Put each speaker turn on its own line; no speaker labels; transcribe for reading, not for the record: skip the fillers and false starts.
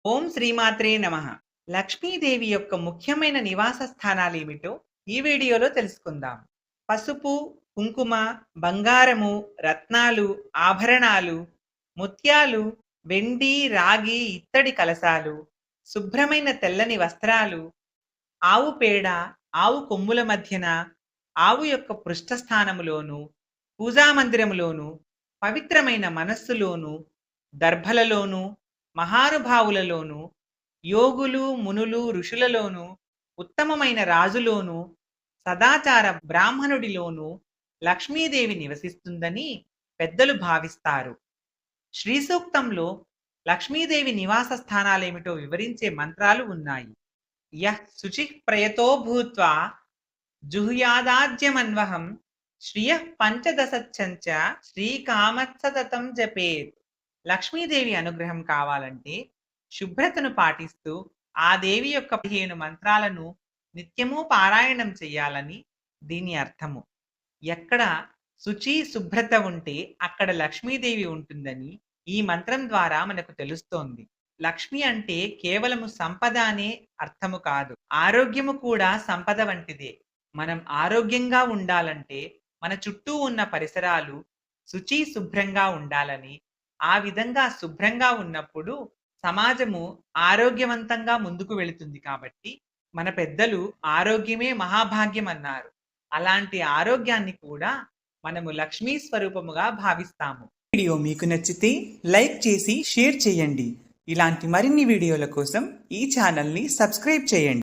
ఓం శ్రీమాత్రే నమః. లక్ష్మీదేవి యొక్క ముఖ్యమైన నివాస స్థానాలేమిటో ఈ వీడియోలో తెలుసుకుందాం. పసుపు, కుంకుమ, బంగారము, రత్నాలు, ఆభరణాలు, ముత్యాలు, వెండి, రాగి, ఇత్తడి కలశాలు, శుభ్రమైన తెల్లని వస్త్రాలు, ఆవు పేడ, ఆవు కొమ్ముల మధ్యన, ఆవు యొక్క పృష్ఠస్థానములోను, పూజామందిరములోను, పవిత్రమైన మనస్సులోను, దర్భలలోను, మహానుభావులలోను, యోగులు, మునులు, ఋషులలోను, ఉత్తమమైన రాజులోను, సదాచార బ్రాహ్మణుడిలోను లక్ష్మీదేవి నివసిస్తుందని పెద్దలు భావిస్తారు. శ్రీ సూక్తంలో లక్ష్మీదేవి నివాస స్థానాలేమిటో వివరించే మంత్రాలు ఉన్నాయి. యః శుచిః ప్రయతో భూత్వా జుహ్యాదాజ్యమన్వహం శ్రియః పంచదశచ్చంచ శ్రీకామత్సతతం జపేత్. లక్ష్మీదేవి అనుగ్రహం కావాలంటే శుభ్రతను పాటిస్తూ ఆ దేవి యొక్క 15 మంత్రాలను నిత్యము పారాయణం చేయాలని దీని అర్థము. ఎక్కడ శుచి శుభ్రత ఉంటే అక్కడ లక్ష్మీదేవి ఉంటుందని ఈ మంత్రం ద్వారా మనకు తెలుస్తోంది. లక్ష్మి అంటే కేవలము సంపద అనే అర్థము కాదు, ఆరోగ్యము కూడా సంపద వంటిదే. మనం ఆరోగ్యంగా ఉండాలంటే మన చుట్టూ ఉన్న పరిసరాలు శుచి శుభ్రంగా ఉండాలని, ఆ విధంగా శుభ్రంగా ఉన్నప్పుడు సమాజము ఆరోగ్యవంతంగా ముందుకు వెళుతుంది. కాబట్టి మన పెద్దలు ఆరోగ్యమే మహాభాగ్యం అన్నారు. అలాంటి ఆరోగ్యాన్ని కూడా మనము లక్ష్మీ స్వరూపముగా భావిస్తాము. వీడియో మీకు నచ్చితే లైక్ చేసి షేర్ చేయండి. ఇలాంటి మరిన్ని వీడియోల కోసం ఈ ఛానల్ని సబ్స్క్రైబ్ చేయండి.